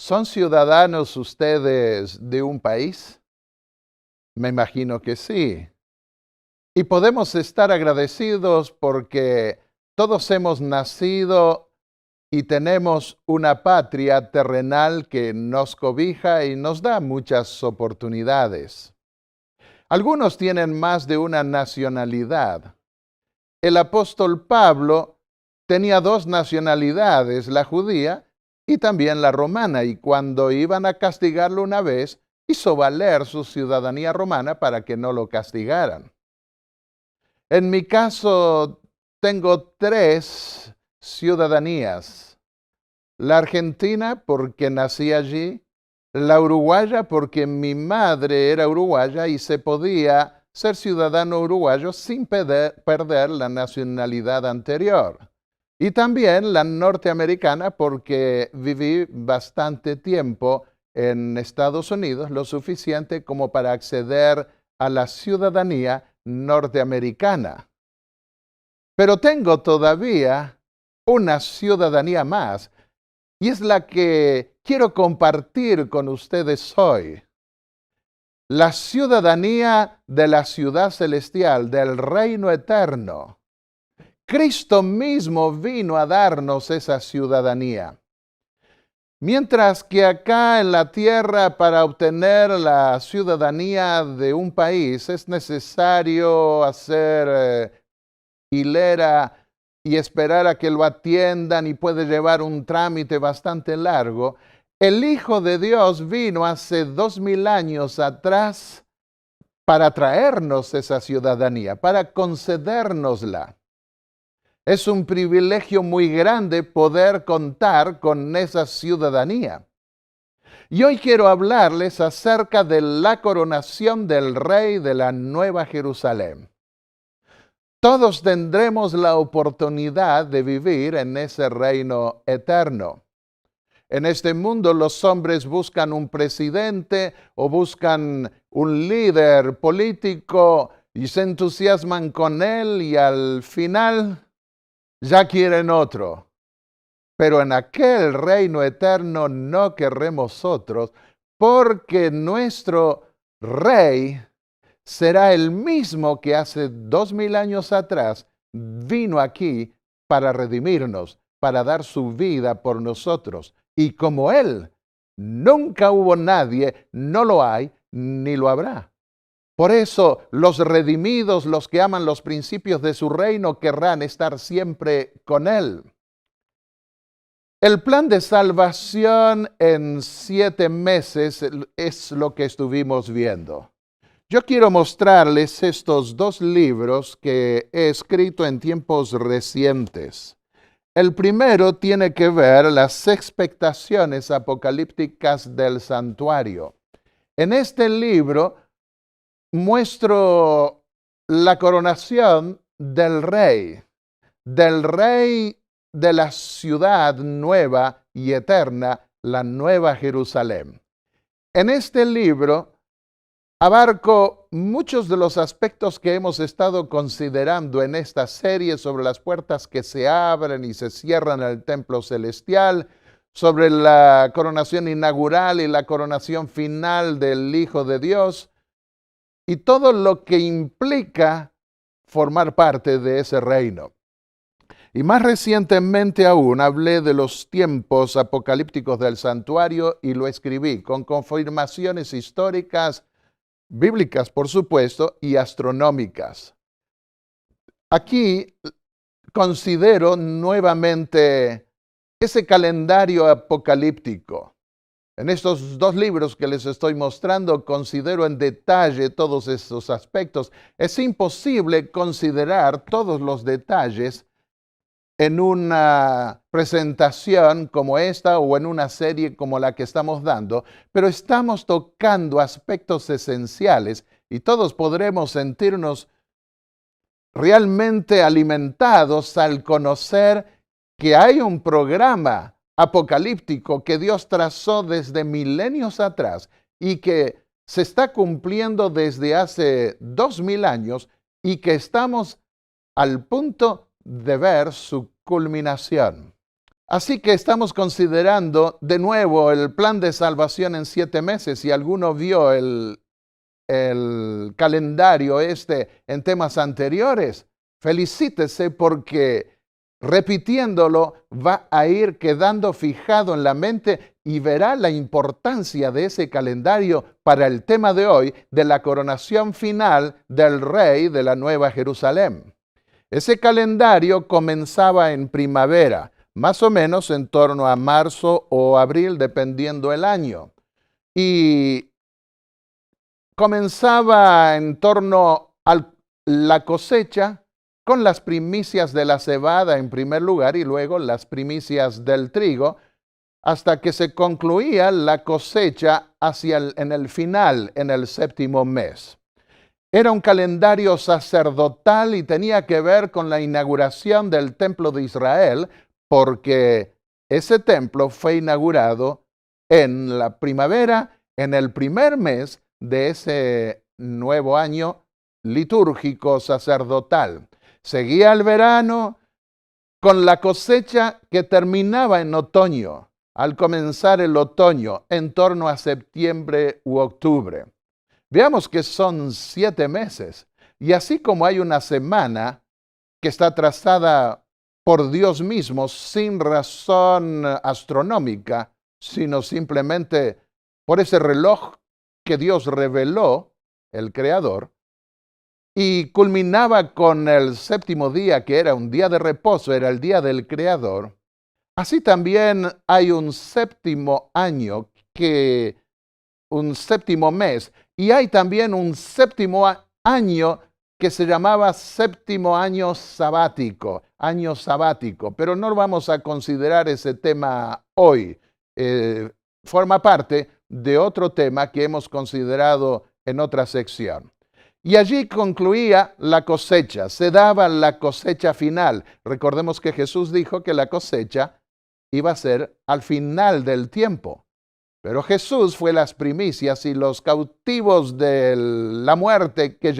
¿Son ciudadanos ustedes de un país? Me imagino que sí. Y podemos estar agradecidos porque todos hemos nacido y tenemos una patria terrenal que nos cobija y nos da muchas oportunidades. Algunos tienen más de una nacionalidad. El apóstol Pablo tenía dos nacionalidades, la judía y también la romana, y cuando iban a castigarlo una vez, hizo valer su ciudadanía romana para que no lo castigaran. En mi caso, tengo tres ciudadanías. La argentina, porque nací allí. La uruguaya, porque mi madre era uruguaya y se podía ser ciudadano uruguayo sin perder la nacionalidad anterior. Y también la norteamericana, porque viví bastante tiempo en Estados Unidos, lo suficiente como para acceder a la ciudadanía norteamericana. Pero tengo todavía una ciudadanía más, y es la que quiero compartir con ustedes hoy. La ciudadanía de la ciudad celestial, del reino eterno. Cristo mismo vino a darnos esa ciudadanía. Mientras que acá en la tierra, para obtener la ciudadanía de un país, es necesario hacer hilera y esperar a que lo atiendan y puede llevar un trámite bastante largo. El Hijo de Dios vino hace 2000 años atrás para traernos esa ciudadanía, para concedérnosla. Es un privilegio muy grande poder contar con esa ciudadanía. Y hoy quiero hablarles acerca de la coronación del Rey de la Nueva Jerusalén. Todos tendremos la oportunidad de vivir en ese reino eterno. En este mundo los hombres buscan un presidente o buscan un líder político y se entusiasman con él y al final ya quieren otro. Pero en aquel reino eterno no querremos otros, porque nuestro Rey será el mismo que hace 2000 años atrás vino aquí para redimirnos, para dar su vida por nosotros. Y como Él, nunca hubo nadie, no lo hay, ni lo habrá. Por eso los redimidos, los que aman los principios de su reino, querrán estar siempre con Él. El plan de salvación en 7 meses es lo que estuvimos viendo. Yo quiero mostrarles estos 2 libros que he escrito en tiempos recientes. El primero tiene que ver las expectaciones apocalípticas del santuario. En este libro muestro la coronación del rey de la ciudad nueva y eterna, la Nueva Jerusalén. En este libro abarco muchos de los aspectos que hemos estado considerando en esta serie sobre las puertas que se abren y se cierran en el templo celestial, sobre la coronación inaugural y la coronación final del Hijo de Dios y todo lo que implica formar parte de ese reino. Y más recientemente aún hablé de los tiempos apocalípticos del santuario y lo escribí con confirmaciones históricas, bíblicas por supuesto, y astronómicas. Aquí considero nuevamente ese calendario apocalíptico. En estos 2 libros que les estoy mostrando, considero en detalle todos estos aspectos. Es imposible considerar todos los detalles en una presentación como esta o en una serie como la que estamos dando, pero estamos tocando aspectos esenciales y todos podremos sentirnos realmente alimentados al conocer que hay un programa apocalíptico que Dios trazó desde milenios atrás y que se está cumpliendo desde hace 2000 años y que estamos al punto de ver su culminación. Así que estamos considerando de nuevo el plan de salvación en 7 meses. Si alguno vio el calendario en temas anteriores, felicítese porque repitiéndolo va a ir quedando fijado en la mente y verá la importancia de ese calendario para el tema de hoy, de la coronación final del rey de la Nueva Jerusalén. Ese calendario comenzaba en primavera, más o menos en torno a marzo o abril, dependiendo el año. Y comenzaba en torno a la cosecha con las primicias de la cebada en primer lugar y luego las primicias del trigo, hasta que se concluía la cosecha en el final, en el 7º mes. Era un calendario sacerdotal y tenía que ver con la inauguración del templo de Israel, porque ese templo fue inaugurado en la primavera, en el primer mes de ese nuevo año litúrgico sacerdotal. Seguía el verano con la cosecha que terminaba en otoño, al comenzar el otoño, en torno a septiembre u octubre. Veamos que son 7 meses, y así como hay una semana que está trazada por Dios mismo sin razón astronómica, sino simplemente por ese reloj que Dios reveló, el Creador, y culminaba con el 7º día, que era un día de reposo, era el día del Creador. Así también hay un 7º año, un 7º mes, y hay también un 7º año que se llamaba 7º año sabático, pero no vamos a considerar ese tema hoy. Forma parte de otro tema que hemos considerado en otra sección. Y allí concluía la cosecha, se daba la cosecha final. Recordemos que Jesús dijo que la cosecha iba a ser al final del tiempo. Pero Jesús fue las primicias y los cautivos de la muerte que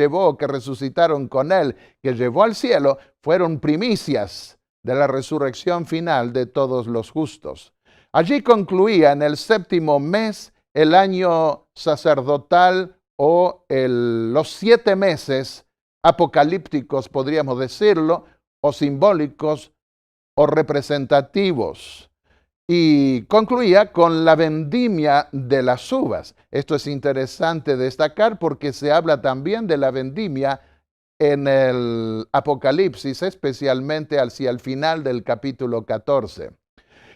resucitaron con él, que llevó al cielo, fueron primicias de la resurrección final de todos los justos. Allí concluía en el 7º mes el año sacerdotal o los 7 meses apocalípticos, podríamos decirlo, o simbólicos o representativos. Y concluía con la vendimia de las uvas. Esto es interesante destacar porque se habla también de la vendimia en el Apocalipsis, especialmente hacia el final del capítulo 14.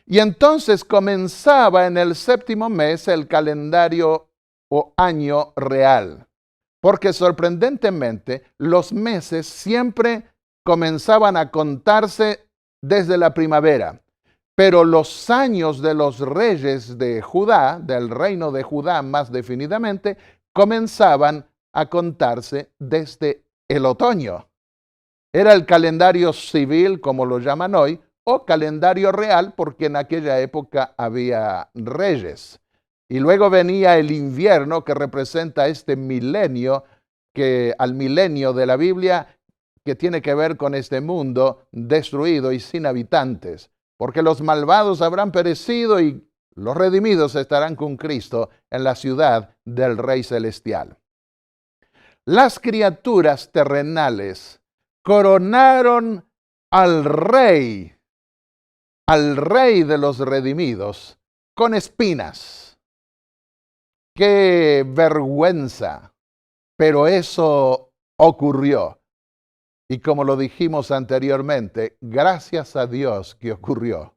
Y entonces comenzaba en el 7º mes el calendario o año real, porque sorprendentemente los meses siempre comenzaban a contarse desde la primavera. Pero los años de los reyes de Judá, del reino de Judá más definidamente, comenzaban a contarse desde el otoño. Era el calendario civil, como lo llaman hoy, o calendario real, porque en aquella época había reyes. Y luego venía el invierno, que representa este milenio, al milenio de la Biblia, que tiene que ver con este mundo destruido y sin habitantes. Porque los malvados habrán perecido y los redimidos estarán con Cristo en la ciudad del Rey Celestial. Las criaturas terrenales coronaron al Rey de los redimidos, con espinas. ¡Qué vergüenza! Pero eso ocurrió. Y como lo dijimos anteriormente, gracias a Dios que ocurrió.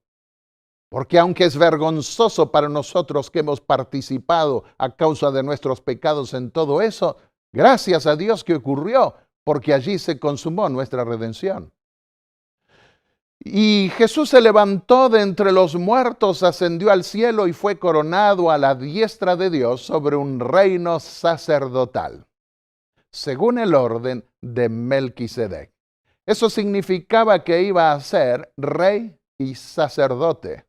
Porque aunque es vergonzoso para nosotros que hemos participado a causa de nuestros pecados en todo eso, gracias a Dios que ocurrió, porque allí se consumó nuestra redención. Y Jesús se levantó de entre los muertos, ascendió al cielo y fue coronado a la diestra de Dios sobre un reino sacerdotal, según el orden de Melquisedec. Eso significaba que iba a ser rey y sacerdote.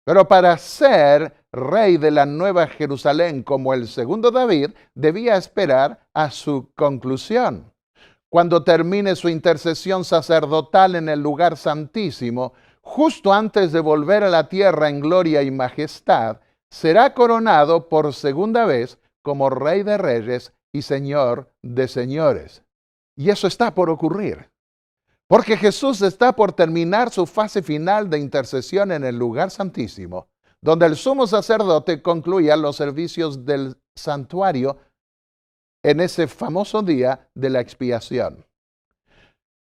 Pero para ser rey de la Nueva Jerusalén como el segundo David, debía esperar a su conclusión. Cuando termine su intercesión sacerdotal en el lugar santísimo, justo antes de volver a la tierra en gloria y majestad, será coronado por segunda vez como Rey de Reyes y Señor de señores. Y eso está por ocurrir. Porque Jesús está por terminar su fase final de intercesión en el lugar santísimo, donde el sumo sacerdote concluía los servicios del santuario en ese famoso día de la expiación.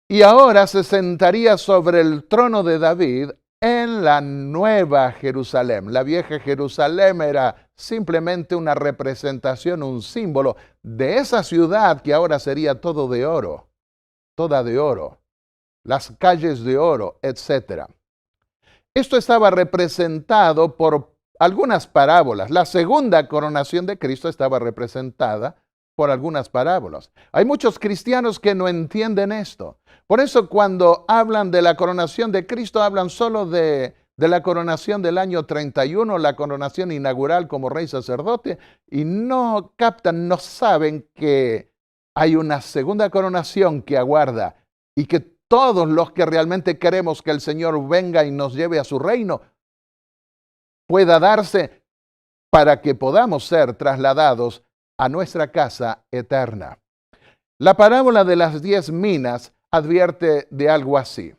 Y ahora se sentaría sobre el trono de David en la nueva Jerusalén. La vieja Jerusalén era simplemente una representación, un símbolo de esa ciudad que ahora sería todo de oro, toda de oro, las calles de oro, etc. Esto estaba representado por algunas parábolas. La segunda coronación de Cristo estaba representada por algunas parábolas. Hay muchos cristianos que no entienden esto. Por eso cuando hablan de la coronación de Cristo, hablan solo de la coronación del año 31, la coronación inaugural como rey sacerdote, y no captan, no saben que hay una segunda coronación que aguarda y que todos los que realmente queremos que el Señor venga y nos lleve a su reino pueda darse para que podamos ser trasladados a nuestra casa eterna. La parábola de las 10 minas advierte de algo así.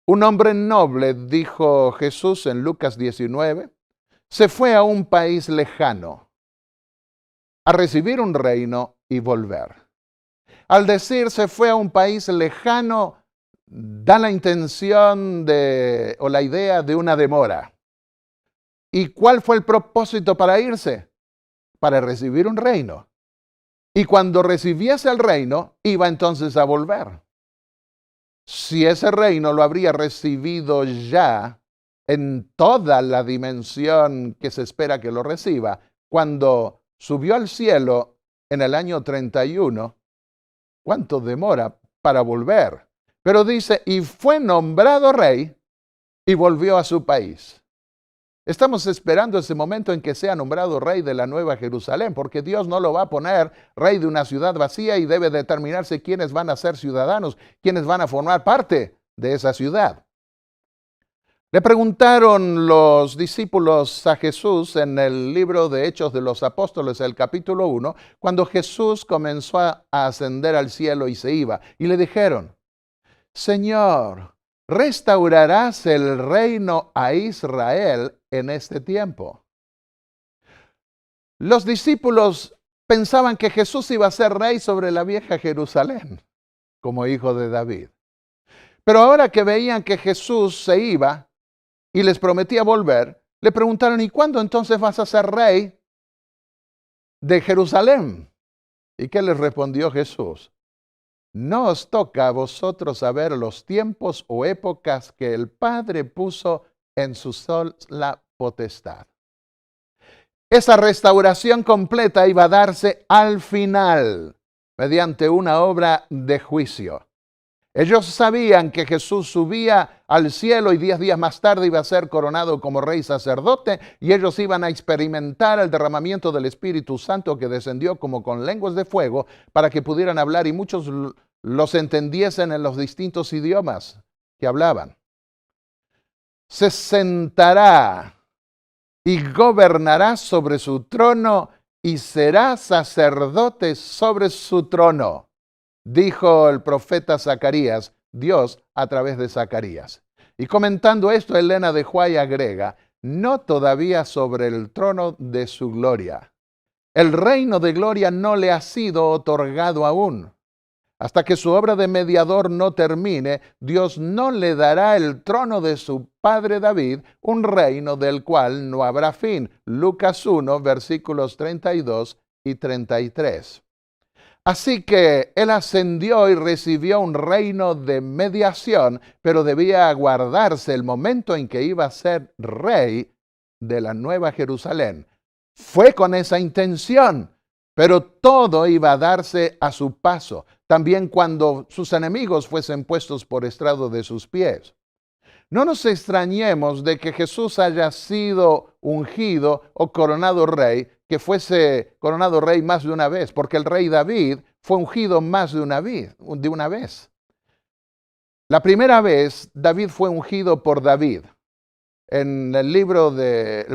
Un hombre noble, dijo Jesús en Lucas 19, se fue a un país lejano a recibir un reino y volver. Al decir se fue a un país lejano, da la intención o la idea de una demora. ¿Y cuál fue el propósito para irse? Para recibir un reino. Y cuando recibiese el reino, iba entonces a volver. Si ese reino lo habría recibido ya en toda la dimensión que se espera que lo reciba, cuando subió al cielo en el año 31, ¿cuánto demora para volver? Pero dice, y fue nombrado rey y volvió a su país. Estamos esperando ese momento en que sea nombrado rey de la Nueva Jerusalén, porque Dios no lo va a poner rey de una ciudad vacía y debe determinarse quiénes van a ser ciudadanos, quiénes van a formar parte de esa ciudad. Le preguntaron los discípulos a Jesús en el libro de Hechos de los Apóstoles, el capítulo 1, cuando Jesús comenzó a ascender al cielo y se iba, y le dijeron, Señor, ¿restaurarás el reino a Israel en este tiempo? Los discípulos pensaban que Jesús iba a ser rey sobre la vieja Jerusalén, como hijo de David. Pero ahora que veían que Jesús se iba y les prometía volver, le preguntaron, ¿y cuándo entonces vas a ser rey de Jerusalén? ¿Y qué les respondió Jesús? No os toca a vosotros saber los tiempos o épocas que el Padre puso en su sola potestad. Esa restauración completa iba a darse al final, mediante una obra de juicio. Ellos sabían que Jesús subía al cielo y 10 días más tarde iba a ser coronado como rey sacerdote y ellos iban a experimentar el derramamiento del Espíritu Santo que descendió como con lenguas de fuego para que pudieran hablar y muchos los entendiesen en los distintos idiomas que hablaban. Se sentará y gobernará sobre su trono y será sacerdote sobre su trono, dijo el profeta Zacarías, Dios a través de Zacarías. Y comentando esto, Elena de White agrega, no todavía sobre el trono de su gloria. El reino de gloria no le ha sido otorgado aún. Hasta que su obra de mediador no termine, Dios no le dará el trono de su padre David, un reino del cual no habrá fin. Lucas 1, versículos 32 y 33. Así que él ascendió y recibió un reino de mediación, pero debía aguardarse el momento en que iba a ser rey de la Nueva Jerusalén. Fue con esa intención, pero todo iba a darse a su paso, también cuando sus enemigos fuesen puestos por estrado de sus pies. No nos extrañemos de que Jesús haya sido ungido o coronado rey, que fuese coronado rey más de una vez, porque el rey David fue ungido más de una vez. La primera vez David fue ungido por David. En el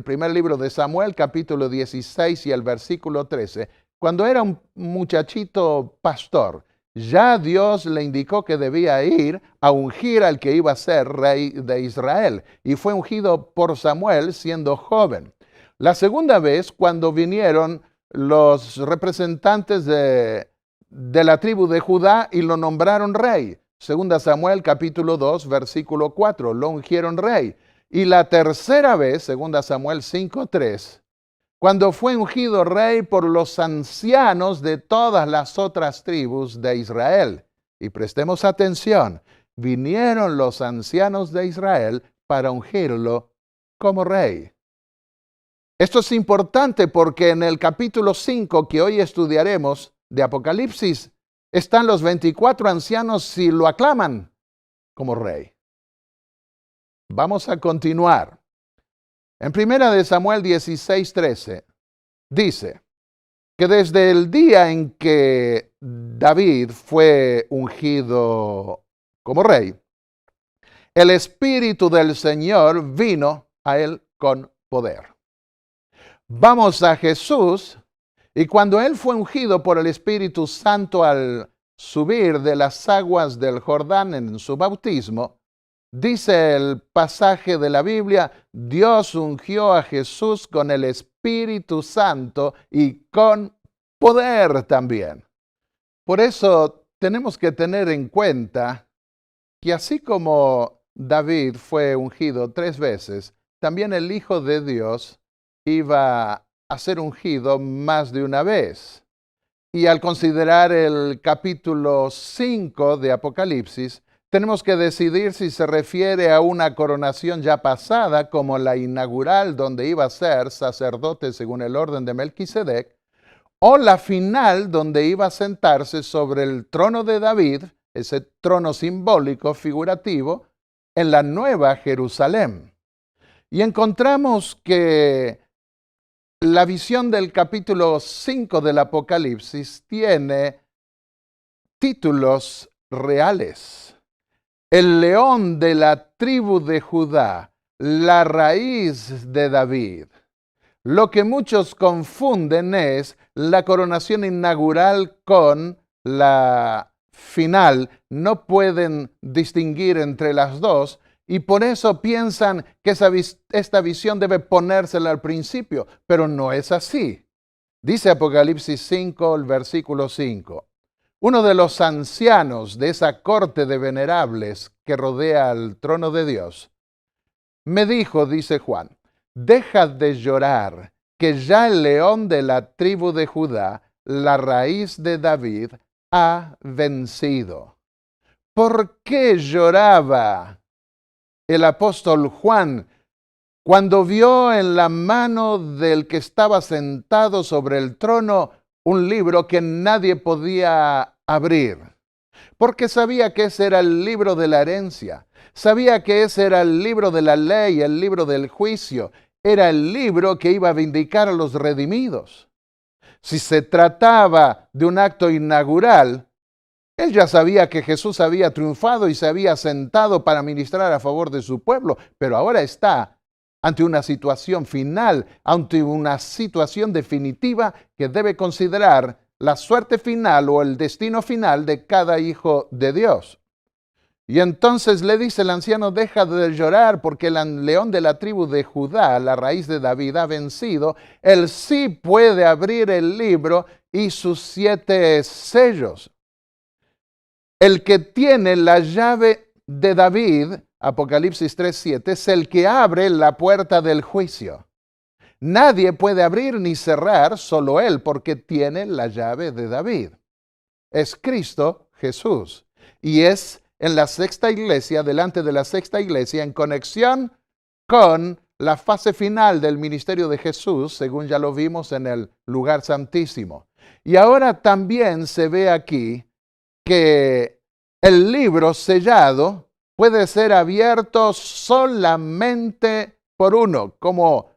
primer libro de Samuel, capítulo 16 y el versículo 13, cuando era un muchachito pastor, ya Dios le indicó que debía ir a ungir al que iba a ser rey de Israel, y fue ungido por Samuel siendo joven. La segunda vez, cuando vinieron los representantes de la tribu de Judá y lo nombraron rey. Segunda Samuel capítulo 2, versículo 4, lo ungieron rey. Y la tercera vez, segunda Samuel 5:3, cuando fue ungido rey por los ancianos de todas las otras tribus de Israel. Y prestemos atención, vinieron los ancianos de Israel para ungirlo como rey. Esto es importante porque en el capítulo 5 que hoy estudiaremos de Apocalipsis, están los 24 ancianos y lo aclaman como rey. Vamos a continuar. En 1 Samuel 16:13 dice que desde el día en que David fue ungido como rey, el Espíritu del Señor vino a él con poder. Vamos a Jesús, y cuando él fue ungido por el Espíritu Santo al subir de las aguas del Jordán en su bautismo, dice el pasaje de la Biblia, Dios ungió a Jesús con el Espíritu Santo y con poder también. Por eso tenemos que tener en cuenta que así como David fue ungido 3 veces, también el Hijo de Dios iba a ser ungido más de una vez. Y al considerar el capítulo 5 de Apocalipsis, tenemos que decidir si se refiere a una coronación ya pasada, como la inaugural donde iba a ser sacerdote según el orden de Melquisedec, o la final donde iba a sentarse sobre el trono de David, ese trono simbólico, figurativo, en la Nueva Jerusalén. Y encontramos que la visión del capítulo 5 del Apocalipsis tiene títulos reales. El león de la tribu de Judá, la raíz de David. Lo que muchos confunden es la coronación inaugural con la final. No pueden distinguir entre las dos y por eso piensan que esta visión debe ponérsela al principio, pero no es así. Dice Apocalipsis 5, el versículo 5. Uno de los ancianos de esa corte de venerables que rodea al trono de Dios, me dijo, dice Juan, deja de llorar, que ya el león de la tribu de Judá, la raíz de David, ha vencido. ¿Por qué lloraba el apóstol Juan cuando vio en la mano del que estaba sentado sobre el trono un libro que nadie podía abrir? Porque sabía que ese era el libro de la herencia, sabía que ese era el libro de la ley, el libro del juicio, era el libro que iba a vindicar a los redimidos. Si se trataba de un acto inaugural, él ya sabía que Jesús había triunfado y se había sentado para ministrar a favor de su pueblo, pero ahora está ante una situación final, ante una situación definitiva que debe considerar la suerte final o el destino final de cada hijo de Dios. Y entonces le dice el anciano, deja de llorar porque el león de la tribu de Judá, la raíz de David, ha vencido. Él sí puede abrir el libro y sus 7 sellos. El que tiene la llave de David, Apocalipsis 3:7, es el que abre la puerta del juicio. Nadie puede abrir ni cerrar, solo Él, porque tiene la llave de David. Es Cristo Jesús. Y es en la sexta iglesia, delante de la sexta iglesia, en conexión con la fase final del ministerio de Jesús, según ya lo vimos en el lugar santísimo. Y ahora también se ve aquí que el libro sellado puede ser abierto solamente por uno, como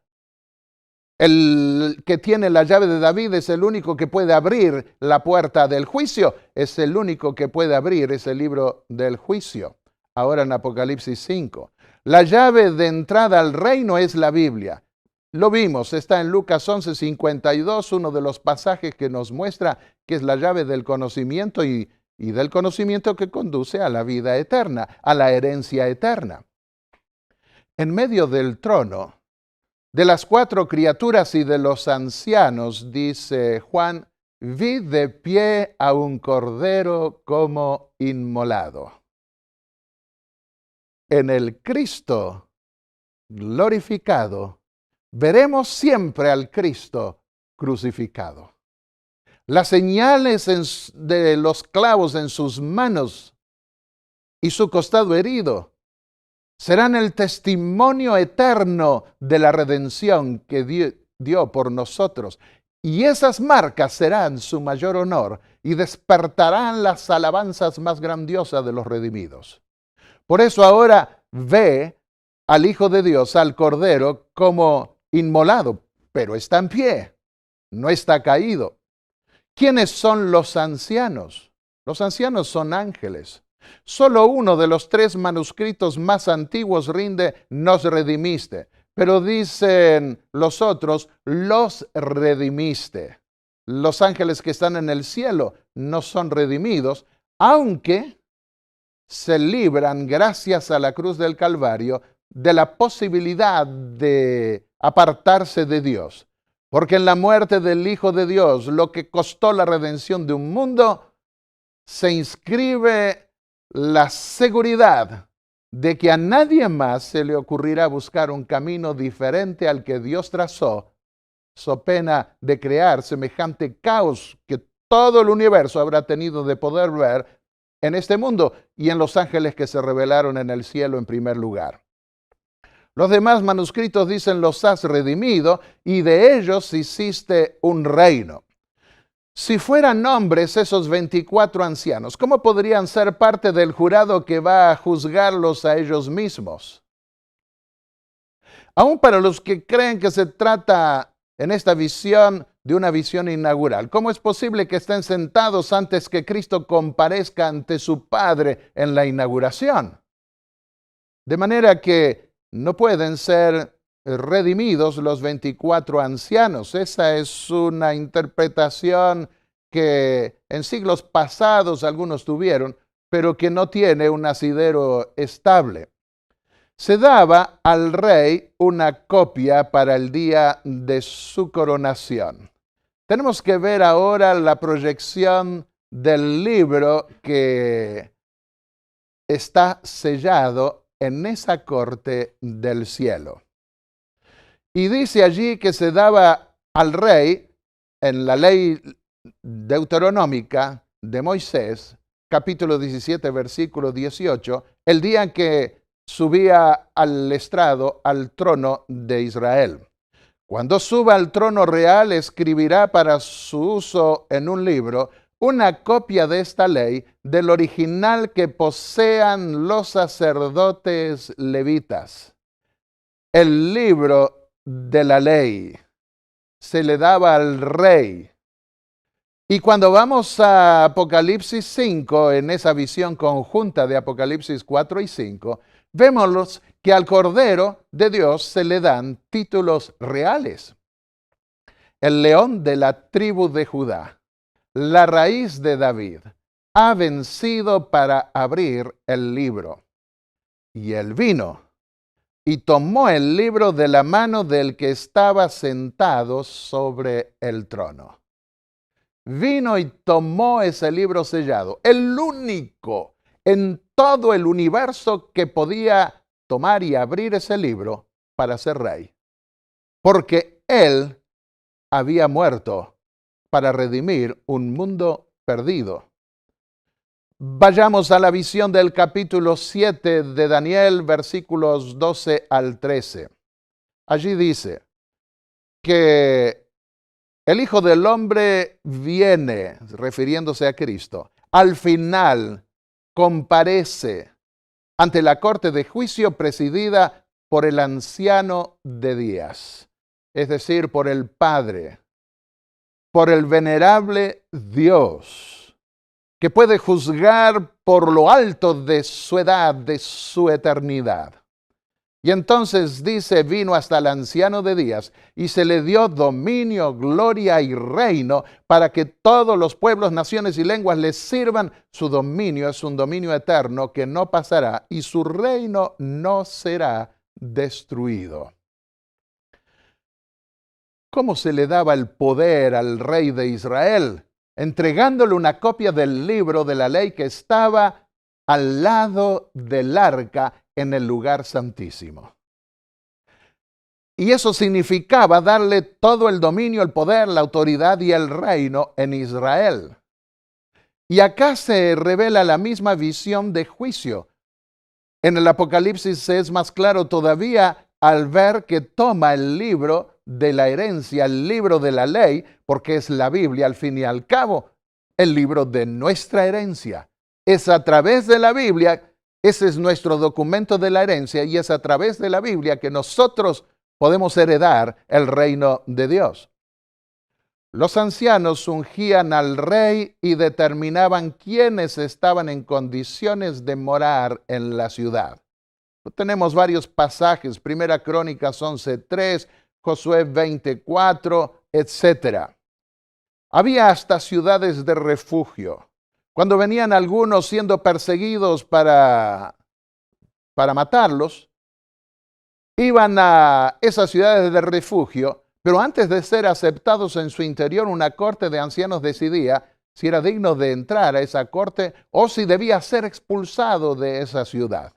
el que tiene la llave de David es el único que puede abrir la puerta del juicio, es el único que puede abrir ese libro del juicio. ahora en Apocalipsis 5. La llave de entrada al reino es la Biblia. Lo vimos, está en Lucas 11:52, uno de los pasajes que nos muestra que es la llave del conocimiento y del conocimiento que conduce a la vida eterna, a la herencia eterna. En medio del trono, de las 4 criaturas y de los ancianos, dice Juan, vi de pie a un cordero como inmolado. En el Cristo glorificado, veremos siempre al Cristo crucificado. Las señales de los clavos en sus manos y su costado herido serán el testimonio eterno de la redención que dio por nosotros. Y esas marcas serán su mayor honor y despertarán las alabanzas más grandiosas de los redimidos. Por eso ahora ve al Hijo de Dios, al Cordero, como inmolado, pero está en pie, no está caído. ¿Quiénes son los ancianos? Los ancianos son ángeles. Solo uno de los 3 manuscritos más antiguos rinde nos redimiste, pero dicen los otros, los redimiste. Los ángeles que están en el cielo no son redimidos, aunque se libran, gracias a la cruz del Calvario, de la posibilidad de apartarse de Dios. Porque en la muerte del Hijo de Dios, lo que costó la redención de un mundo, se inscribe la seguridad de que a nadie más se le ocurrirá buscar un camino diferente al que Dios trazó, so pena de crear semejante caos que todo el universo habrá tenido de poder ver en este mundo y en los ángeles que se revelaron en el cielo en primer lugar. Los demás manuscritos dicen los has redimido y de ellos hiciste un reino. Si fueran hombres esos 24 ancianos, ¿cómo podrían ser parte del jurado que va a juzgarlos a ellos mismos? Aún para los que creen que se trata en esta visión de una visión inaugural, ¿cómo es posible que estén sentados antes que Cristo comparezca ante su Padre en la inauguración? De manera que no pueden ser redimidos los 24 ancianos. Esa es una interpretación que en siglos pasados algunos tuvieron, pero que no tiene un asidero estable. Se daba al rey una copia para el día de su coronación. Tenemos que ver ahora la proyección del libro que está sellado en esa corte del cielo. Y dice allí que se daba al rey, en la ley deuteronómica de Moisés, capítulo 17, versículo 18, el día en que subía al estrado, al trono de Israel. Cuando suba al trono real, escribirá para su uso en un libro una copia de esta ley del original que posean los sacerdotes levitas. El libro de la ley se le daba al rey. Y cuando vamos a Apocalipsis 5, en esa visión conjunta de Apocalipsis 4 y 5, vemos que al Cordero de Dios se le dan títulos reales. El león de la tribu de Judá, la raíz de David, ha vencido para abrir el libro. Y él vino y tomó el libro de la mano del que estaba sentado sobre el trono. Vino y tomó ese libro sellado, el único en todo el universo que podía tomar y abrir ese libro para ser rey. Porque él había muerto para redimir un mundo perdido. Vayamos a la visión del capítulo 7 de Daniel, versículos 12 al 13. Allí dice que el Hijo del Hombre viene, refiriéndose a Cristo, al final comparece ante la corte de juicio presidida por el anciano de días, es decir, por el Padre, por el venerable Dios, que puede juzgar por lo alto de su edad, de su eternidad. Y entonces dice, vino hasta el anciano de días y se le dio dominio, gloria y reino para que todos los pueblos, naciones y lenguas le sirvan. Su dominio es un dominio eterno que no pasará y su reino no será destruido. ¿Cómo se le daba el poder al rey de Israel? Entregándole una copia del libro de la ley que estaba al lado del arca en el lugar santísimo. Y eso significaba darle todo el dominio, el poder, la autoridad y el reino en Israel. Y acá se revela la misma visión de juicio. En el Apocalipsis es más claro todavía al ver que toma el libro de la herencia, el libro de la ley, porque es la Biblia al fin y al cabo, el libro de nuestra herencia. Es a través de la Biblia, ese es nuestro documento de la herencia, y es a través de la Biblia que nosotros podemos heredar el reino de Dios. Los ancianos ungían al rey y determinaban quiénes estaban en condiciones de morar en la ciudad. Tenemos varios pasajes, Primera Crónicas 11:3, Josué 24, etc. Había hasta ciudades de refugio. Cuando venían algunos siendo perseguidos para matarlos, iban a esas ciudades de refugio, pero antes de ser aceptados en su interior, una corte de ancianos decidía si era digno de entrar a esa corte o si debía ser expulsado de esa ciudad.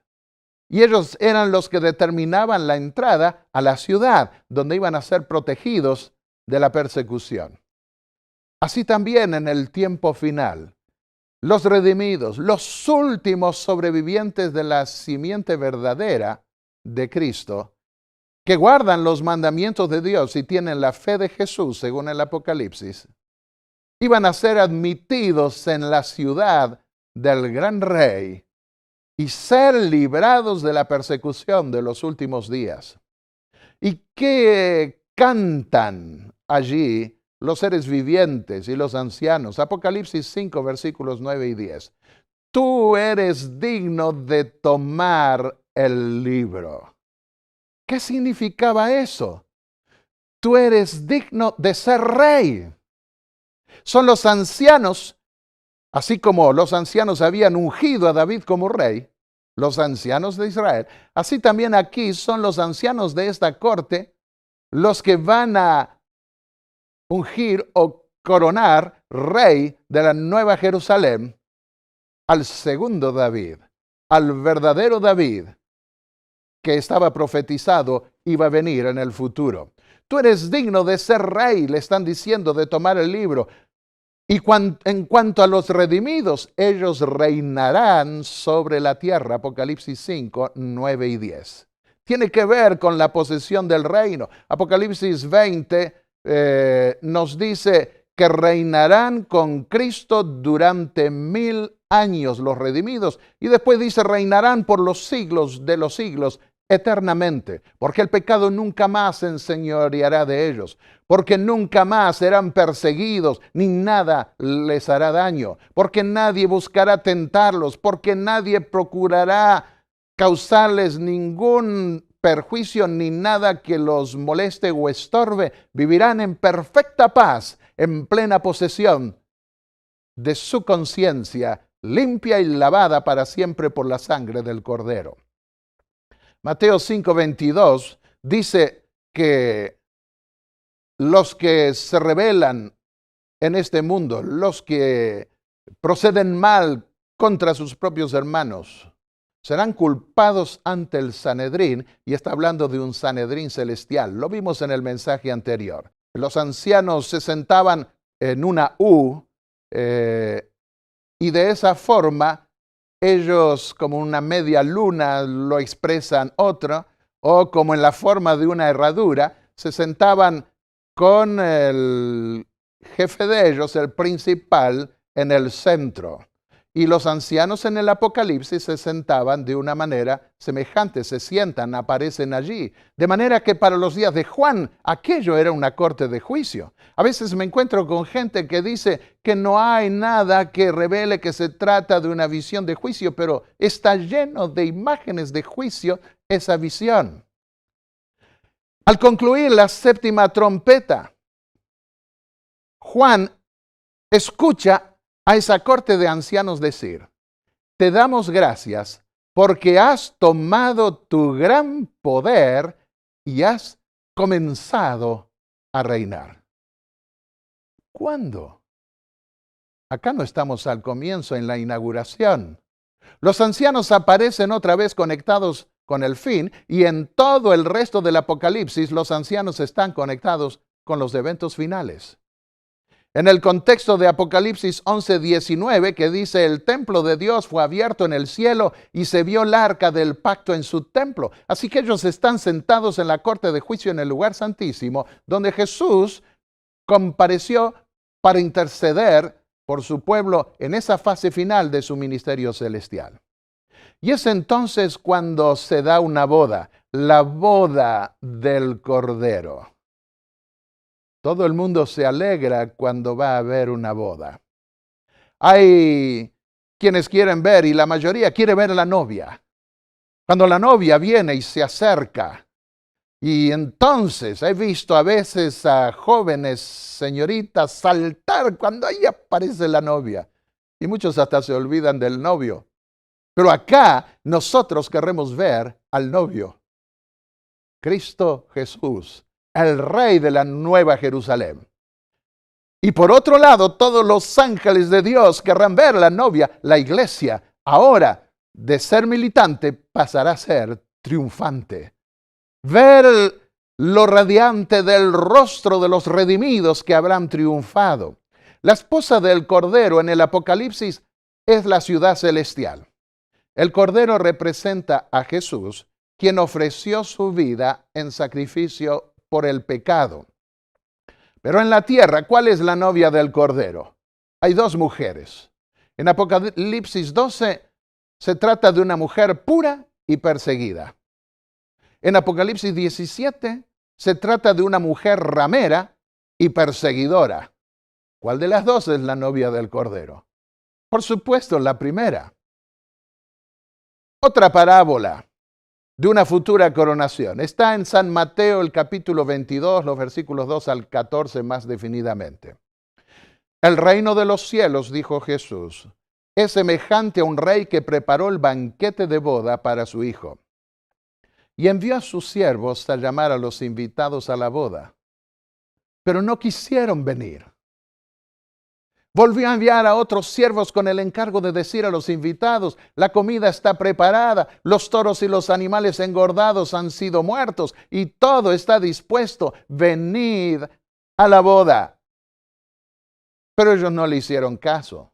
Y ellos eran los que determinaban la entrada a la ciudad, donde iban a ser protegidos de la persecución. Así también en el tiempo final, los redimidos, los últimos sobrevivientes de la simiente verdadera de Cristo, que guardan los mandamientos de Dios y tienen la fe de Jesús, según el Apocalipsis, iban a ser admitidos en la ciudad del gran rey y ser librados de la persecución de los últimos días. ¿Y qué cantan allí los seres vivientes y los ancianos? Apocalipsis 5, versículos 9 y 10. Tú eres digno de tomar el libro. ¿Qué significaba eso? Tú eres digno de ser rey. Son los ancianos, así como los ancianos habían ungido a David como rey, los ancianos de Israel, así también aquí son los ancianos de esta corte los que van a ungir o coronar rey de la Nueva Jerusalén al segundo David, al verdadero David que estaba profetizado iba a venir en el futuro. Tú eres digno de ser rey, le están diciendo, de tomar el libro. Y en cuanto a los redimidos, ellos reinarán sobre la tierra. Apocalipsis 5, 9 y 10. Tiene que ver con la posesión del reino. Apocalipsis 20 nos dice que reinarán con Cristo durante 1000 años los redimidos. Y después dice, reinarán por los siglos de los siglos eternamente, porque el pecado nunca más se enseñoreará de ellos, porque nunca más serán perseguidos, ni nada les hará daño, porque nadie buscará tentarlos, porque nadie procurará causarles ningún perjuicio ni nada que los moleste o estorbe. Vivirán en perfecta paz, en plena posesión de su conciencia, limpia y lavada para siempre por la sangre del Cordero. Mateo 5:22 dice que los que se rebelan en este mundo, los que proceden mal contra sus propios hermanos, serán culpados ante el Sanedrín, y está hablando de un Sanedrín celestial. Lo vimos en el mensaje anterior. Los ancianos se sentaban en una U y de esa forma ellos, como una media luna, lo expresan otro, o como en la forma de una herradura, se sentaban con el jefe de ellos, el principal, en el centro. Y los ancianos en el Apocalipsis se sentaban de una manera semejante, se sientan, aparecen allí. De manera que para los días de Juan, aquello era una corte de juicio. A veces me encuentro con gente que dice que no hay nada que revele que se trata de una visión de juicio, pero está lleno de imágenes de juicio esa visión. Al concluir la séptima trompeta, Juan escucha a esa corte de ancianos decir: te damos gracias porque has tomado tu gran poder y has comenzado a reinar. ¿Cuándo? Acá no estamos al comienzo, en la inauguración. Los ancianos aparecen otra vez conectados con el fin, y en todo el resto del Apocalipsis los ancianos están conectados con los eventos finales. En el contexto de Apocalipsis 11:19, que dice: el templo de Dios fue abierto en el cielo y se vio el arca del pacto en su templo. Así que ellos están sentados en la corte de juicio en el lugar santísimo, donde Jesús compareció para interceder por su pueblo en esa fase final de su ministerio celestial. Y es entonces cuando se da una boda, la boda del Cordero. Todo el mundo se alegra cuando va a haber una boda. Hay quienes quieren ver, y la mayoría quiere ver a la novia. Cuando la novia viene y se acerca, y entonces he visto a veces a jóvenes señoritas saltar cuando ahí aparece la novia. Y muchos hasta se olvidan del novio. Pero acá nosotros queremos ver al novio, Cristo Jesús, el Rey de la Nueva Jerusalén. Y por otro lado, todos los ángeles de Dios querrán ver a la novia, la iglesia. Ahora, de ser militante, pasará a ser triunfante. Ver lo radiante del rostro de los redimidos que habrán triunfado. La esposa del Cordero en el Apocalipsis es la ciudad celestial. El Cordero representa a Jesús, quien ofreció su vida en sacrificio por el pecado. Pero en la tierra, ¿cuál es la novia del Cordero? Hay dos mujeres. En Apocalipsis 12 se trata de una mujer pura y perseguida. En Apocalipsis 17 se trata de una mujer ramera y perseguidora. ¿Cuál de las dos es la novia del Cordero? Por supuesto, la primera. Otra parábola de una futura coronación está en San Mateo, el capítulo 22, los versículos 2 al 14 más definidamente. El reino de los cielos, dijo Jesús, es semejante a un rey que preparó el banquete de boda para su hijo. Y envió a sus siervos a llamar a los invitados a la boda, pero no quisieron venir. Volvió a enviar a otros siervos con el encargo de decir a los invitados: la comida está preparada, los toros y los animales engordados han sido muertos y todo está dispuesto, venid a la boda. Pero ellos no le hicieron caso.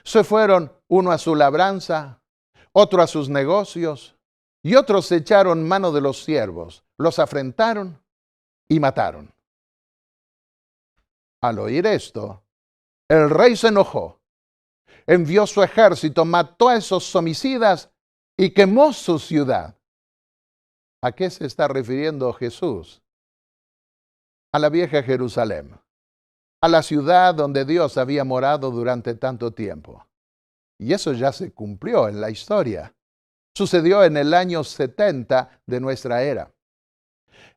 Se fueron, uno a su labranza, otro a sus negocios, y otros echaron mano de los siervos, los afrentaron y mataron. Al oír esto, el rey se enojó, envió su ejército, mató a esos homicidas y quemó su ciudad. ¿A qué se está refiriendo Jesús? A la vieja Jerusalén, a la ciudad donde Dios había morado durante tanto tiempo. Y eso ya se cumplió en la historia. Sucedió en el año 70 de nuestra era.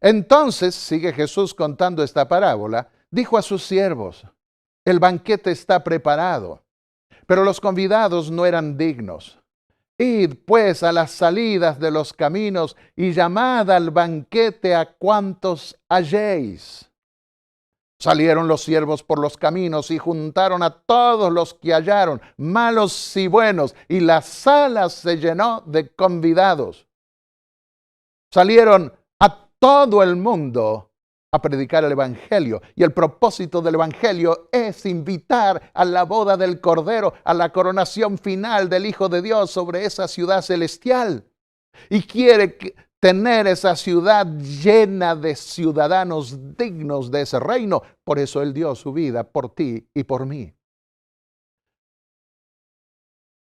Entonces, sigue Jesús contando esta parábola, dijo a sus siervos: el banquete está preparado, pero los convidados no eran dignos. Id pues a las salidas de los caminos y llamad al banquete a cuantos halléis. Salieron los siervos por los caminos y juntaron a todos los que hallaron, malos y buenos, y la sala se llenó de convidados. Salieron a todo el mundo a predicar el Evangelio. Y el propósito del Evangelio es invitar a la boda del Cordero, a la coronación final del Hijo de Dios sobre esa ciudad celestial. Y quiere tener esa ciudad llena de ciudadanos dignos de ese reino. Por eso Él dio su vida por ti y por mí.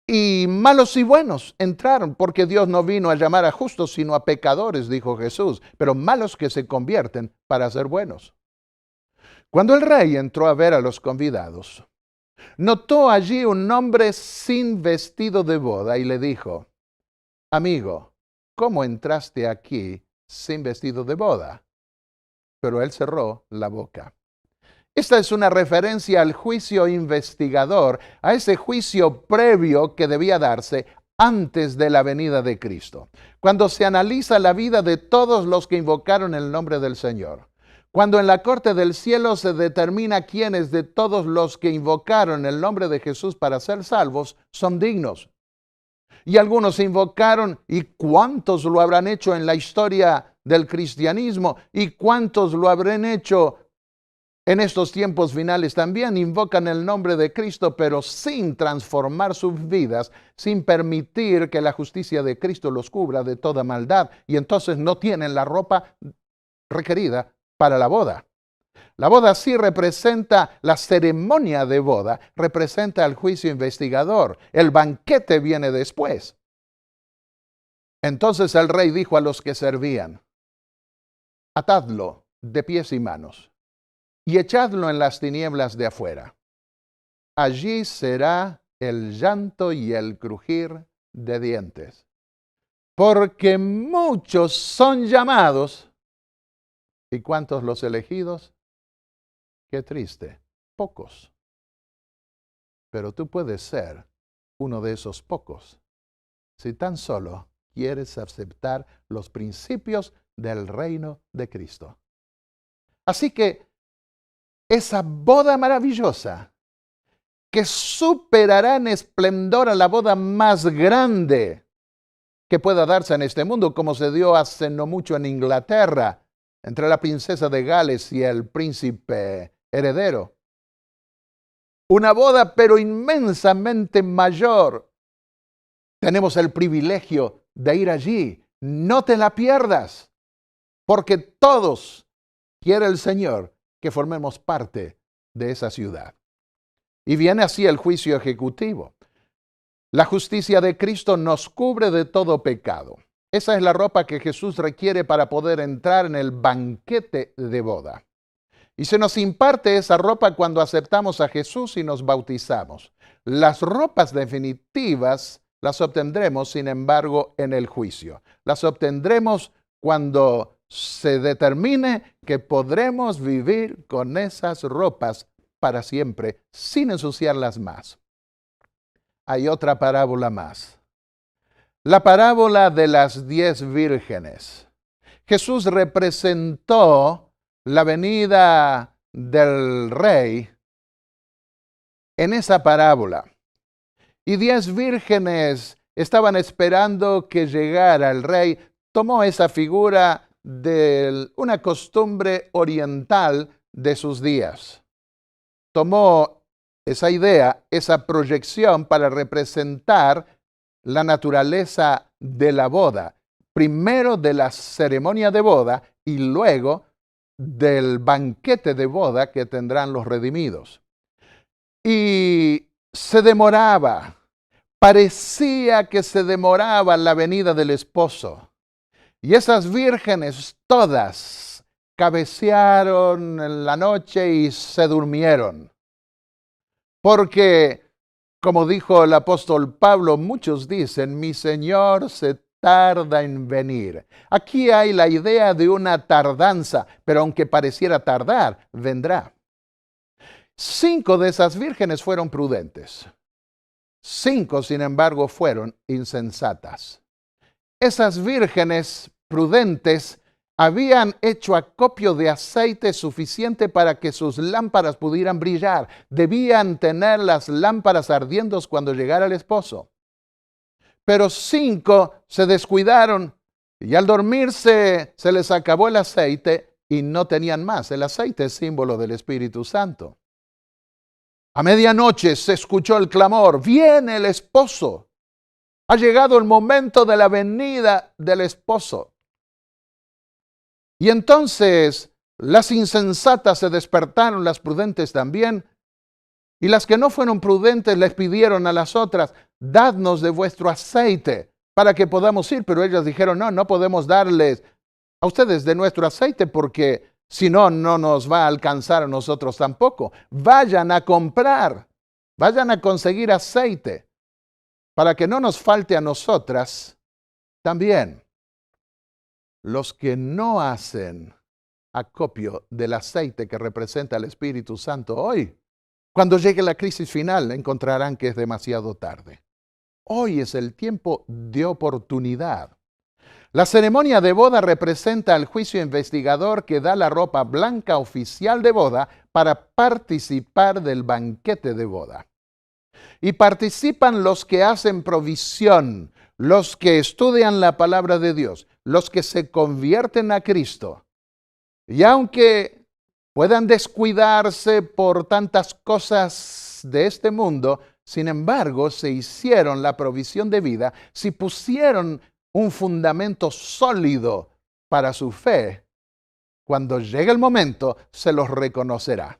Y malos y buenos entraron, porque Dios no vino a llamar a justos, sino a pecadores, dijo Jesús, pero malos que se convierten para ser buenos. Cuando el rey entró a ver a los convidados, notó allí un hombre sin vestido de boda y le dijo: amigo, ¿cómo entraste aquí sin vestido de boda? Pero él cerró la boca. Esta es una referencia al juicio investigador, a ese juicio previo que debía darse antes de la venida de Cristo. Cuando se analiza la vida de todos los que invocaron el nombre del Señor. Cuando en la corte del cielo se determina quiénes de todos los que invocaron el nombre de Jesús para ser salvos son dignos. Y algunos invocaron, ¿y cuántos lo habrán hecho en la historia del cristianismo? ¿Y cuántos lo habrán hecho en estos tiempos finales? También invocan el nombre de Cristo, pero sin transformar sus vidas, sin permitir que la justicia de Cristo los cubra de toda maldad. Y entonces no tienen la ropa requerida para la boda. La boda sí representa la ceremonia de boda, representa el juicio investigador. El banquete viene después. Entonces el rey dijo a los que servían: atadlo de pies y manos y echadlo en las tinieblas de afuera. Allí será el llanto y el crujir de dientes, porque muchos son llamados, ¿y cuántos los elegidos? Qué triste, pocos. Pero tú puedes ser uno de esos pocos, si tan solo quieres aceptar los principios del reino de Cristo. Así que esa boda maravillosa, que superará en esplendor a la boda más grande que pueda darse en este mundo, como se dio hace no mucho en Inglaterra, entre la princesa de Gales y el príncipe heredero. Una boda, pero inmensamente mayor. Tenemos el privilegio de ir allí. No te la pierdas, porque todos quiere el Señor que formemos parte de esa ciudad. Y viene así el juicio ejecutivo. La justicia de Cristo nos cubre de todo pecado. Esa es la ropa que Jesús requiere para poder entrar en el banquete de boda. Y se nos imparte esa ropa cuando aceptamos a Jesús y nos bautizamos. Las ropas definitivas las obtendremos, sin embargo, en el juicio. Las obtendremos cuando se determine que podremos vivir con esas ropas para siempre, sin ensuciarlas más. Hay otra parábola más. La parábola de las 10 vírgenes. Jesús representó la venida del rey en esa parábola. Y 10 vírgenes estaban esperando que llegara el rey. Tomó esa figura de una costumbre oriental de sus días. Tomó esa idea, esa proyección para representar la naturaleza de la boda. Primero de la ceremonia de boda y luego del banquete de boda que tendrán los redimidos. Y se demoraba, parecía que se demoraba la venida del esposo. Y esas vírgenes todas cabecearon en la noche y se durmieron. Porque, como dijo el apóstol Pablo, muchos dicen: mi Señor se tarda en venir. Aquí hay la idea de una tardanza, pero aunque pareciera tardar, vendrá. 5 de esas vírgenes fueron prudentes. 5, sin embargo, fueron insensatas. Esas vírgenes prudentes habían hecho acopio de aceite suficiente para que sus lámparas pudieran brillar. Debían tener las lámparas ardiendo cuando llegara el esposo. Pero 5 se descuidaron y al dormirse se les acabó el aceite y no tenían más. El aceite es símbolo del Espíritu Santo. A medianoche se escuchó el clamor: viene el esposo. Ha llegado el momento de la venida del esposo. Y entonces las insensatas se despertaron, las prudentes también, Y las que no fueron prudentes les pidieron a las otras, dadnos de vuestro aceite para que podamos ir. Pero ellas dijeron, no, no podemos darles a ustedes de nuestro aceite porque si no, no nos va a alcanzar a nosotros tampoco. Vayan a comprar, vayan a conseguir aceite para que no nos falte a nosotras también. Los que no hacen acopio del aceite que representa el Espíritu Santo hoy, cuando llegue la crisis final, encontrarán que es demasiado tarde. Hoy es el tiempo de oportunidad. La ceremonia de boda representa el juicio investigador que da la ropa blanca oficial de boda para participar del banquete de boda. Y participan los que hacen provisión, los que estudian la palabra de Dios, los que se convierten a Cristo. Y aunque puedan descuidarse por tantas cosas de este mundo, sin embargo, se hicieron la provisión de vida, si pusieron un fundamento sólido para su fe, cuando llegue el momento, se los reconocerá.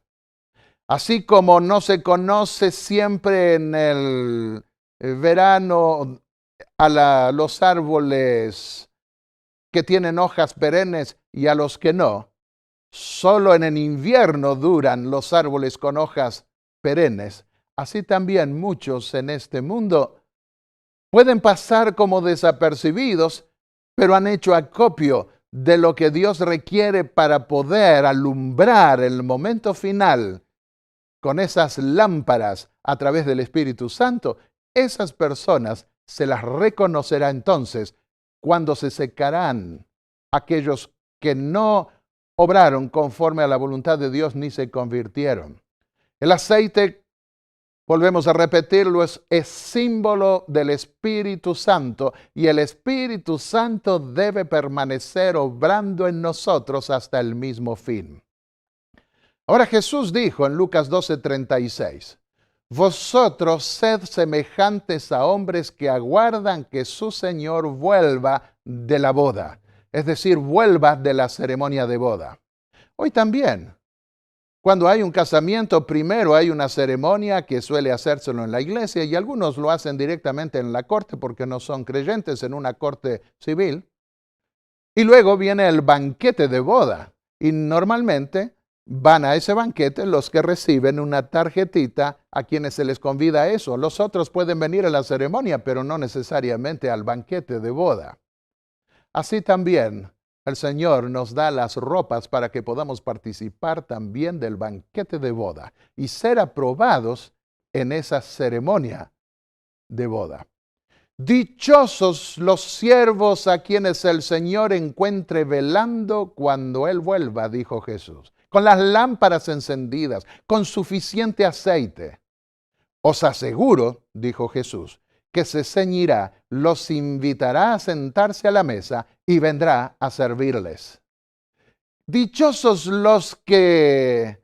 Así como no se conoce siempre en el verano a los árboles que tienen hojas perennes y a los que no, solo en el invierno duran los árboles con hojas perennes. Así también muchos en este mundo pueden pasar como desapercibidos, pero han hecho acopio de lo que Dios requiere para poder alumbrar el momento final con esas lámparas a través del Espíritu Santo. Esas personas se las reconocerá entonces cuando se secarán aquellos que no obraron conforme a la voluntad de Dios ni se convirtieron. El aceite, volvemos a repetirlo, es símbolo del Espíritu Santo y el Espíritu Santo debe permanecer obrando en nosotros hasta el mismo fin. Ahora Jesús dijo en Lucas 12:36, vosotros sed semejantes a hombres que aguardan que su Señor vuelva de la boda, es decir, vuelva de la ceremonia de boda. Hoy también, cuando hay un casamiento, primero hay una ceremonia que suele hacérselo en la iglesia y algunos lo hacen directamente en la corte porque no son creyentes en una corte civil. Y luego viene el banquete de boda y normalmente van a ese banquete los que reciben una tarjetita a quienes se les convida a eso. Los otros pueden venir a la ceremonia, pero no necesariamente al banquete de boda. Así también el Señor nos da las ropas para que podamos participar también del banquete de boda y ser aprobados en esa ceremonia de boda. Dichosos los siervos a quienes el Señor encuentre velando cuando Él vuelva, dijo Jesús, con las lámparas encendidas, con suficiente aceite. Os aseguro, dijo Jesús, que se ceñirá, los invitará a sentarse a la mesa y vendrá a servirles. Dichosos los que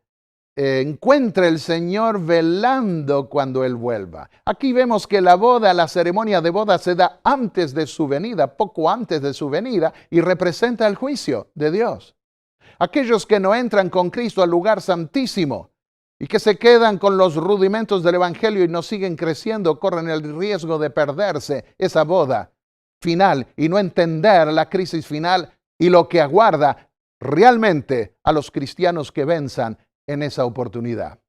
encuentre el Señor velando cuando Él vuelva. Aquí vemos que la boda, la ceremonia de boda se da antes de su venida, poco antes de su venida, y representa el juicio de Dios. Aquellos que no entran con Cristo al lugar santísimo y que se quedan con los rudimentos del Evangelio y no siguen creciendo, corren el riesgo de perderse esa boda final y no entender la crisis final y lo que aguarda realmente a los cristianos que venzan en esa oportunidad.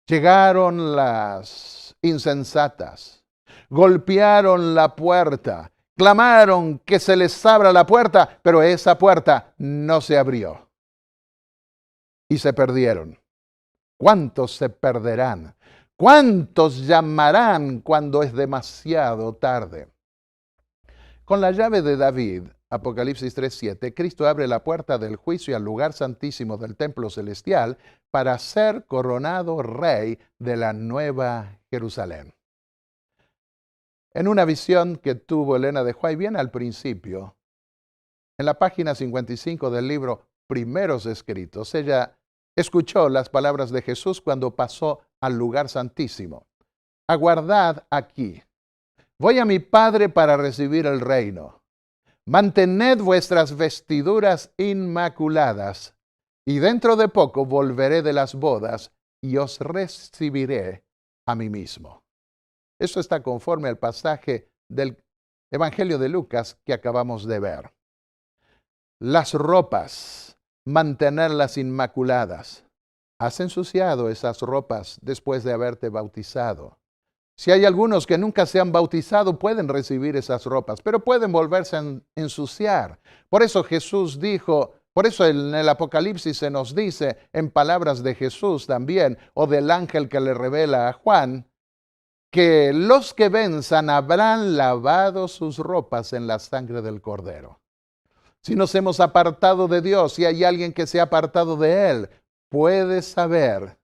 Llegaron las insensatas, golpearon la puerta, clamaron que se les abra la puerta, pero esa puerta no se abrió. Y se perdieron. ¿Cuántos se perderán? ¿Cuántos llamarán cuando es demasiado tarde? Con la llave de David, Apocalipsis 3:7, Cristo abre la puerta del juicio al lugar santísimo del templo celestial para ser coronado rey de la nueva Jerusalén. En una visión que tuvo Elena de White bien al principio, en la página 55 del libro Primeros Escritos, ella escuchó las palabras de Jesús cuando pasó al lugar santísimo. Aguardad aquí. Voy a mi Padre para recibir el reino. Mantened vuestras vestiduras inmaculadas, y dentro de poco volveré de las bodas y os recibiré a mí mismo. Esto está conforme al pasaje del Evangelio de Lucas que acabamos de ver. Las ropas, mantenerlas inmaculadas. Has ensuciado esas ropas después de haberte bautizado. Si hay algunos que nunca se han bautizado, pueden recibir esas ropas, pero pueden volverse a ensuciar. Por eso Jesús dijo, por eso en el Apocalipsis se nos dice, en palabras de Jesús también, o del ángel que le revela a Juan, que los que venzan habrán lavado sus ropas en la sangre del Cordero. Si nos hemos apartado de Dios, si hay alguien que se ha apartado de Él, puede saber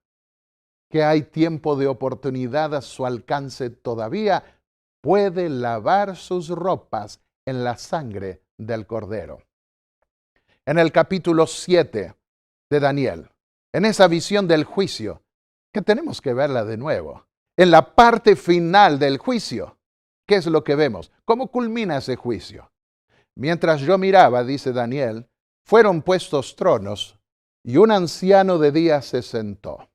que hay tiempo de oportunidad a su alcance todavía, puede lavar sus ropas en la sangre del Cordero. En el capítulo 7 de Daniel, en esa visión del juicio, que tenemos que verla de nuevo, en la parte final del juicio, ¿qué es lo que vemos? ¿Cómo culmina ese juicio? Mientras yo miraba, dice Daniel, fueron puestos tronos y un anciano de día se sentó.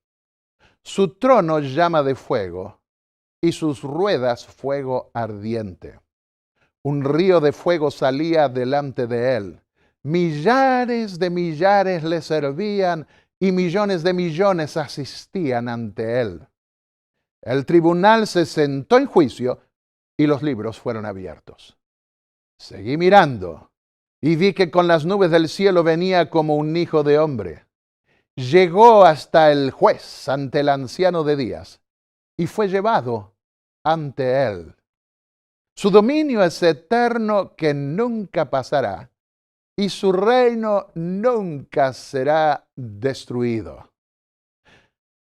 Su trono llama de fuego y sus ruedas fuego ardiente. Un río de fuego salía delante de él. Millares de millares le servían y millones de millones asistían ante él. El tribunal se sentó en juicio y los libros fueron abiertos. Seguí mirando y vi que con las nubes del cielo venía como un hijo de hombre. Llegó hasta el juez, ante el anciano de días, y fue llevado ante él. Su dominio es eterno que nunca pasará, y su reino nunca será destruido.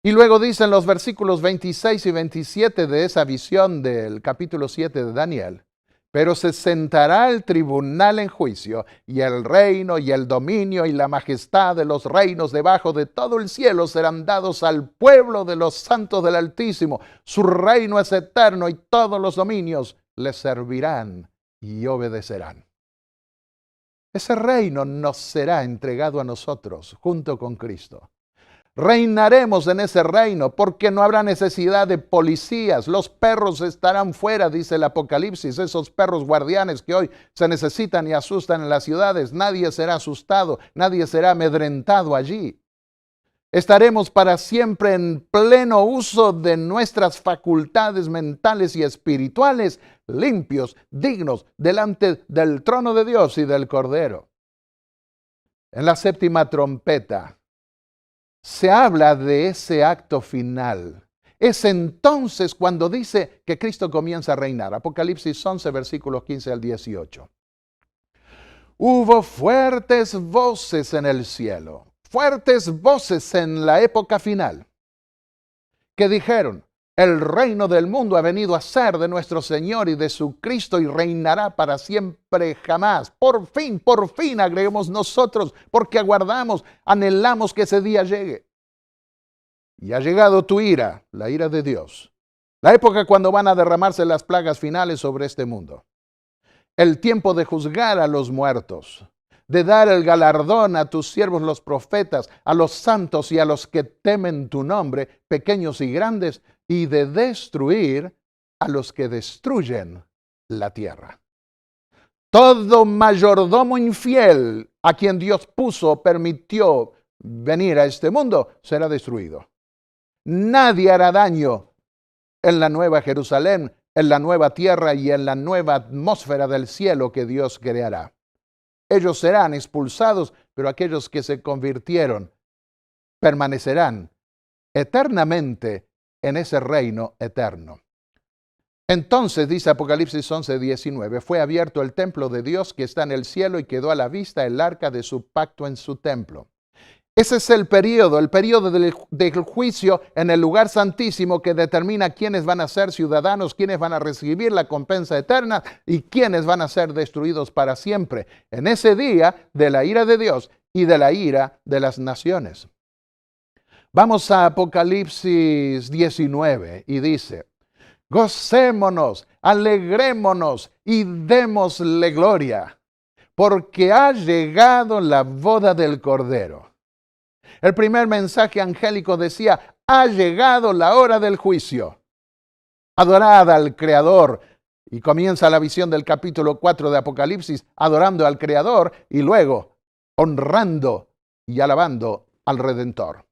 Y luego dicen los versículos 26 y 27 de esa visión del capítulo 7 de Daniel, pero se sentará el tribunal en juicio, y el reino y el dominio y la majestad de los reinos debajo de todo el cielo serán dados al pueblo de los santos del Altísimo. Su reino es eterno y todos los dominios le servirán y obedecerán. Ese reino nos será entregado a nosotros junto con Cristo. Reinaremos en ese reino porque no habrá necesidad de policías. Los perros estarán fuera, dice el Apocalipsis, esos perros guardianes que hoy se necesitan y asustan en las ciudades. Nadie será asustado, nadie será amedrentado allí. Estaremos para siempre en pleno uso de nuestras facultades mentales y espirituales, limpios, dignos, delante del trono de Dios y del Cordero. En la séptima trompeta se habla de ese acto final. Es entonces cuando dice que Cristo comienza a reinar. Apocalipsis 11, versículos 15 al 18. Hubo fuertes voces en el cielo, fuertes voces en la época final, que dijeron, el reino del mundo ha venido a ser de nuestro Señor y de su Cristo y reinará para siempre jamás. Por fin, agreguemos nosotros, porque aguardamos, anhelamos que ese día llegue. Y ha llegado tu ira, la ira de Dios. La época cuando van a derramarse las plagas finales sobre este mundo. El tiempo de juzgar a los muertos, de dar el galardón a tus siervos los profetas, a los santos y a los que temen tu nombre, pequeños y grandes, y de destruir a los que destruyen la tierra. Todo mayordomo infiel a quien Dios permitió venir a este mundo, será destruido. Nadie hará daño en la nueva Jerusalén, en la nueva tierra y en la nueva atmósfera del cielo que Dios creará. Ellos serán expulsados, pero aquellos que se convirtieron permanecerán eternamente en ese reino eterno. Entonces, dice Apocalipsis 11, 19, fue abierto el templo de Dios que está en el cielo y quedó a la vista el arca de su pacto en su templo. Ese es el periodo del juicio en el lugar santísimo que determina quiénes van a ser ciudadanos, quiénes van a recibir la compensa eterna y quiénes van a ser destruidos para siempre. En ese día de la ira de Dios y de la ira de las naciones. Vamos a Apocalipsis 19 y dice, gocémonos, alegrémonos y démosle gloria, porque ha llegado la boda del Cordero. El primer mensaje angélico decía, ha llegado la hora del juicio. Adorad al Creador. Y comienza la visión del capítulo 4 de Apocalipsis, adorando al Creador y luego honrando y alabando al Redentor.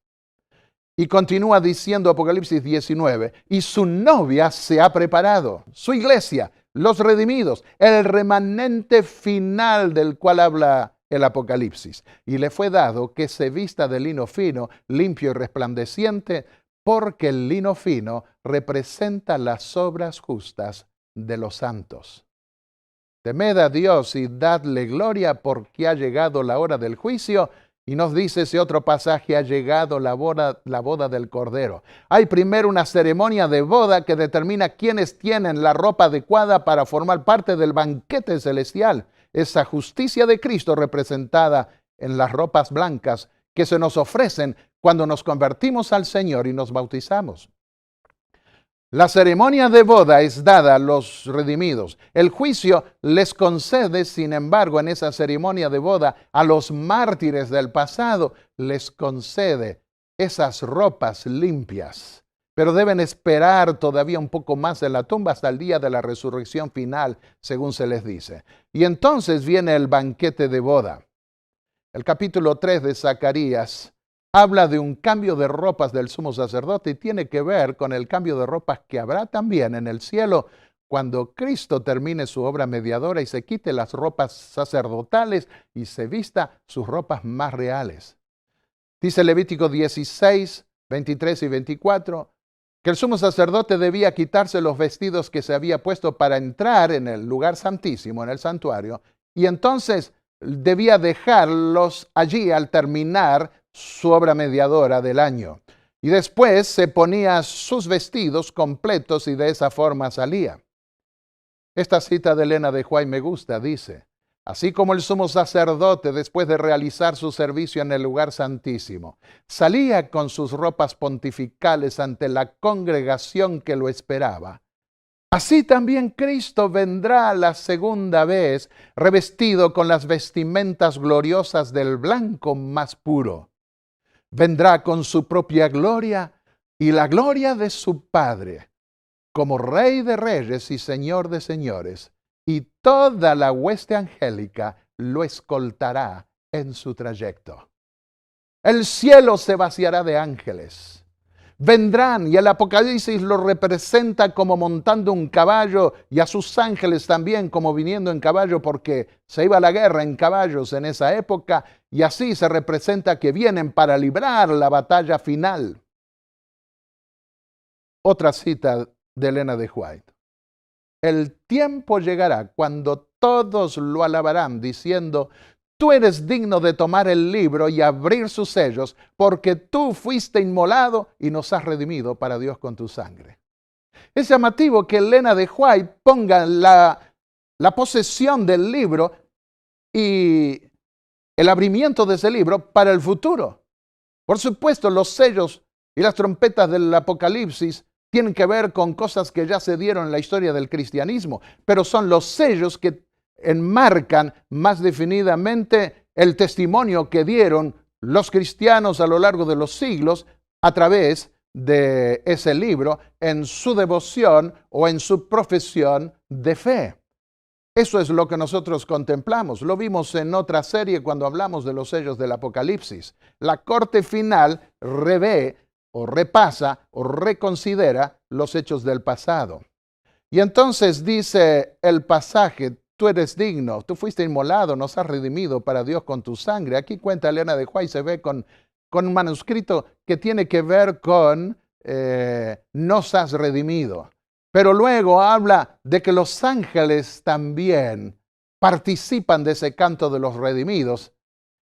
Y continúa diciendo Apocalipsis 19, y su novia se ha preparado, su iglesia, los redimidos, el remanente final del cual habla el Apocalipsis. Y le fue dado que se vista de lino fino, limpio y resplandeciente, porque el lino fino representa las obras justas de los santos. Temed a Dios y dadle gloria, porque ha llegado la hora del juicio. Y nos dice ese otro pasaje, ha llegado la boda del Cordero. Hay primero una ceremonia de boda que determina quiénes tienen la ropa adecuada para formar parte del banquete celestial. Esa justicia de Cristo representada en las ropas blancas que se nos ofrecen cuando nos convertimos al Señor y nos bautizamos. La ceremonia de boda es dada a los redimidos. El juicio les concede, sin embargo, en esa ceremonia de boda, a los mártires del pasado, les concede esas ropas limpias. Pero deben esperar todavía un poco más en la tumba hasta el día de la resurrección final, según se les dice. Y entonces viene el banquete de boda. El capítulo 3 de Zacarías habla de un cambio de ropas del sumo sacerdote y tiene que ver con el cambio de ropas que habrá también en el cielo cuando Cristo termine su obra mediadora y se quite las ropas sacerdotales y se vista sus ropas más reales. Dice Levítico 16, 23 y 24, que el sumo sacerdote debía quitarse los vestidos que se había puesto para entrar en el lugar santísimo, en el santuario, y entonces debía dejarlos allí al terminar su obra mediadora del año. Y después se ponía sus vestidos completos y de esa forma salía. Esta cita de Elena de White me gusta, dice, así como el sumo sacerdote, después de realizar su servicio en el lugar santísimo, salía con sus ropas pontificales ante la congregación que lo esperaba, así también Cristo vendrá la segunda vez, revestido con las vestimentas gloriosas del blanco más puro. Vendrá con su propia gloria y la gloria de su Padre, como Rey de reyes y Señor de señores, y toda la hueste angélica lo escoltará en su trayecto. El cielo se vaciará de ángeles. Vendrán, y el Apocalipsis lo representa como montando un caballo, y a sus ángeles también como viniendo en caballo, porque se iba a la guerra en caballos en esa época, y así se representa que vienen para librar la batalla final. Otra cita de Elena de White. El tiempo llegará cuando todos lo alabarán diciendo, tú eres digno de tomar el libro y abrir sus sellos, porque tú fuiste inmolado y nos has redimido para Dios con tu sangre. Es llamativo que Elena de White ponga la posesión del libro y el abrimiento de ese libro para el futuro. Por supuesto, los sellos y las trompetas del Apocalipsis tienen que ver con cosas que ya se dieron en la historia del cristianismo, pero son los sellos que enmarcan más definidamente el testimonio que dieron los cristianos a lo largo de los siglos a través de ese libro en su devoción o en su profesión de fe. Eso es lo que nosotros contemplamos. Lo vimos en otra serie cuando hablamos de los sellos del Apocalipsis. La corte final revé o repasa o reconsidera los hechos del pasado. Y entonces dice el pasaje, tú eres digno, tú fuiste inmolado, nos has redimido para Dios con tu sangre. Aquí cuenta Elena de White, se ve con un manuscrito que tiene que ver con nos has redimido. Pero luego habla de que los ángeles también participan de ese canto de los redimidos.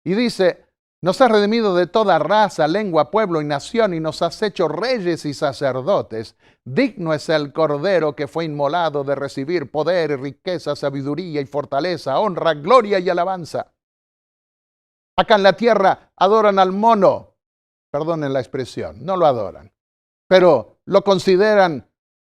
Y dice, nos has redimido de toda raza, lengua, pueblo y nación, y nos has hecho reyes y sacerdotes. Digno es el Cordero que fue inmolado de recibir poder, riqueza, sabiduría y fortaleza, honra, gloria y alabanza. Acá en la tierra adoran al mono. Perdonen la expresión, no lo adoran. Pero lo consideran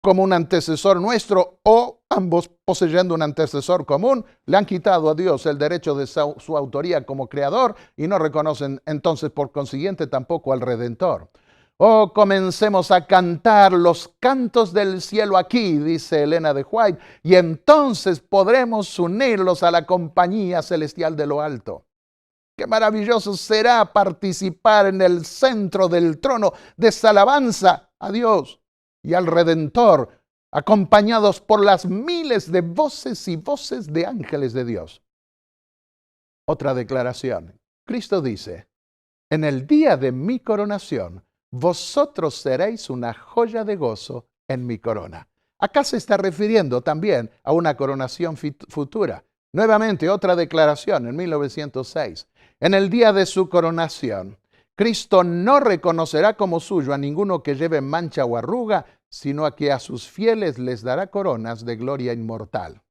como un antecesor nuestro o ambos poseyendo un antecesor común, le han quitado a Dios el derecho de su autoría como creador y no reconocen entonces por consiguiente tampoco al Redentor. Oh, comencemos a cantar los cantos del cielo aquí, dice Elena de White, y entonces podremos unirlos a la compañía celestial de lo alto. Qué maravilloso será participar en el centro del trono de esa alabanza a Dios y al Redentor, acompañados por las miles de voces y voces de ángeles de Dios. Otra declaración. Cristo dice, en el día de mi coronación, vosotros seréis una joya de gozo en mi corona. Acá se está refiriendo también a una coronación futura. Nuevamente, otra declaración en 1906. En el día de su coronación, Cristo no reconocerá como suyo a ninguno que lleve mancha o arruga, sino a que a sus fieles les dará coronas de gloria inmortal.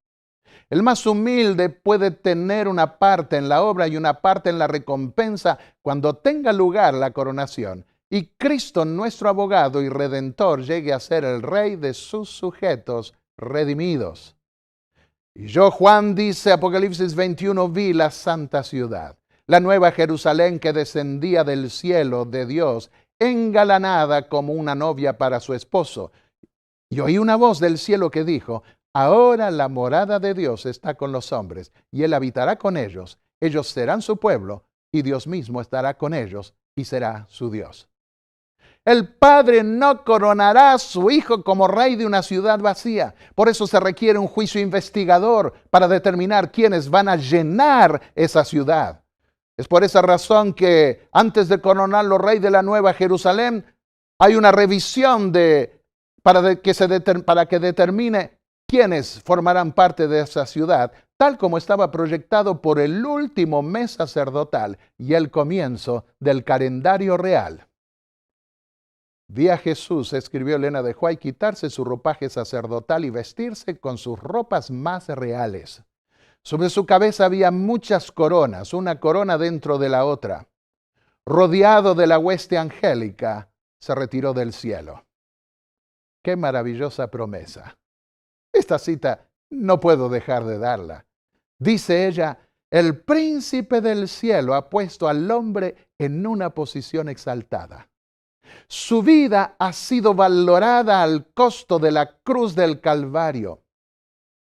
El más humilde puede tener una parte en la obra y una parte en la recompensa cuando tenga lugar la coronación y Cristo, nuestro abogado y redentor, llegue a ser el rey de sus sujetos redimidos. Y yo, Juan, dice Apocalipsis 21, vi la santa ciudad, la nueva Jerusalén que descendía del cielo de Dios, engalanada como una novia para su esposo. Y oí una voz del cielo que dijo, ahora la morada de Dios está con los hombres, y Él habitará con ellos. Ellos serán su pueblo, y Dios mismo estará con ellos, y será su Dios. El Padre no coronará a su Hijo como rey de una ciudad vacía. Por eso se requiere un juicio investigador para determinar quiénes van a llenar esa ciudad. Es por esa razón que antes de coronarlo rey de la Nueva Jerusalén, hay una revisión para que determine quiénes formarán parte de esa ciudad, tal como estaba proyectado por el último mes sacerdotal y el comienzo del calendario real. Vi a Jesús, escribió Elena de White, quitarse su ropaje sacerdotal y vestirse con sus ropas más reales. Sobre su cabeza había muchas coronas, una corona dentro de la otra. Rodeado de la hueste angélica, se retiró del cielo. ¡Qué maravillosa promesa! Esta cita no puedo dejar de darla. Dice ella, el príncipe del cielo ha puesto al hombre en una posición exaltada. Su vida ha sido valorada al costo de la cruz del Calvario.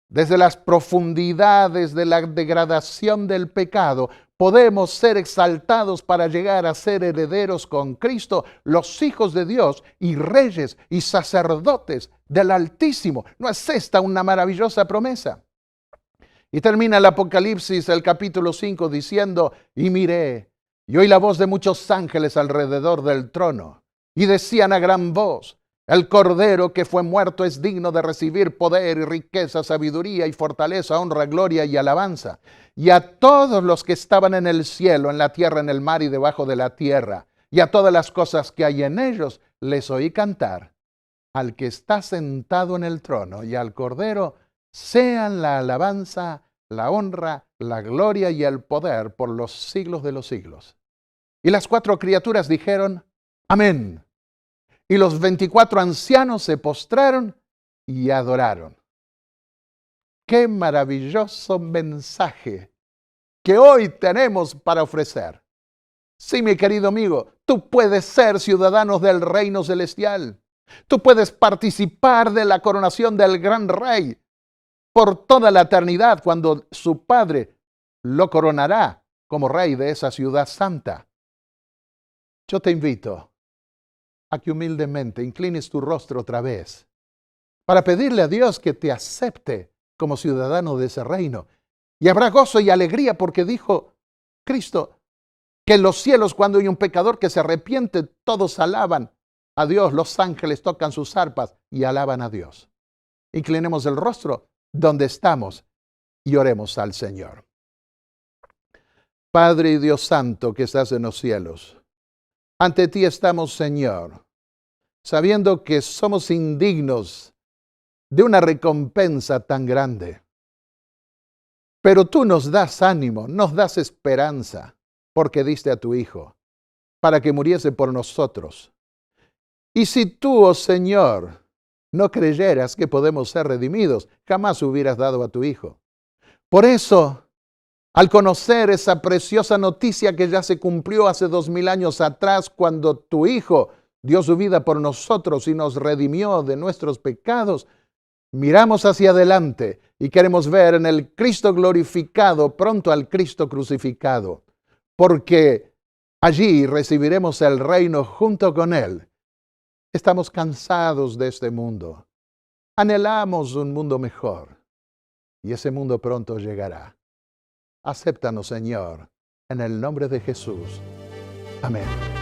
Desde las profundidades de la degradación del pecado, podemos ser exaltados para llegar a ser herederos con Cristo, los hijos de Dios y reyes y sacerdotes del Altísimo. ¿No es esta una maravillosa promesa? Y termina el Apocalipsis, el capítulo 5, diciendo, y miré, y oí la voz de muchos ángeles alrededor del trono. Y decían a gran voz, el Cordero que fue muerto es digno de recibir poder y riqueza, sabiduría y fortaleza, honra, gloria y alabanza. Y a todos los que estaban en el cielo, en la tierra, en el mar y debajo de la tierra, y a todas las cosas que hay en ellos, les oí cantar. Al que está sentado en el trono y al Cordero, sean la alabanza, la honra, la gloria y el poder por los siglos de los siglos. Y las 4 criaturas dijeron, amén. Y los 24 ancianos se postraron y adoraron. ¡Qué maravilloso mensaje que hoy tenemos para ofrecer! Sí, mi querido amigo, tú puedes ser ciudadano del reino celestial. Tú puedes participar de la coronación del gran rey por toda la eternidad cuando su Padre lo coronará como rey de esa ciudad santa. Yo te invito a que humildemente inclines tu rostro otra vez para pedirle a Dios que te acepte como ciudadano de ese reino. Y habrá gozo y alegría porque dijo Cristo que en los cielos cuando hay un pecador que se arrepiente, todos alaban a Dios, los ángeles tocan sus arpas y alaban a Dios. Inclinemos el rostro donde estamos y oremos al Señor. Padre y Dios Santo que estás en los cielos, ante ti estamos, Señor, sabiendo que somos indignos de una recompensa tan grande. Pero tú nos das ánimo, nos das esperanza, porque diste a tu Hijo, para que muriese por nosotros. Y si tú, oh Señor, no creyeras que podemos ser redimidos, jamás hubieras dado a tu Hijo. Por eso, al conocer esa preciosa noticia que ya se cumplió hace 2000 años atrás, cuando tu Hijo dio su vida por nosotros y nos redimió de nuestros pecados, miramos hacia adelante y queremos ver en el Cristo glorificado pronto al Cristo crucificado, porque allí recibiremos el reino junto con Él. Estamos cansados de este mundo. Anhelamos un mundo mejor y ese mundo pronto llegará. Acéptanos, Señor, en el nombre de Jesús. Amén.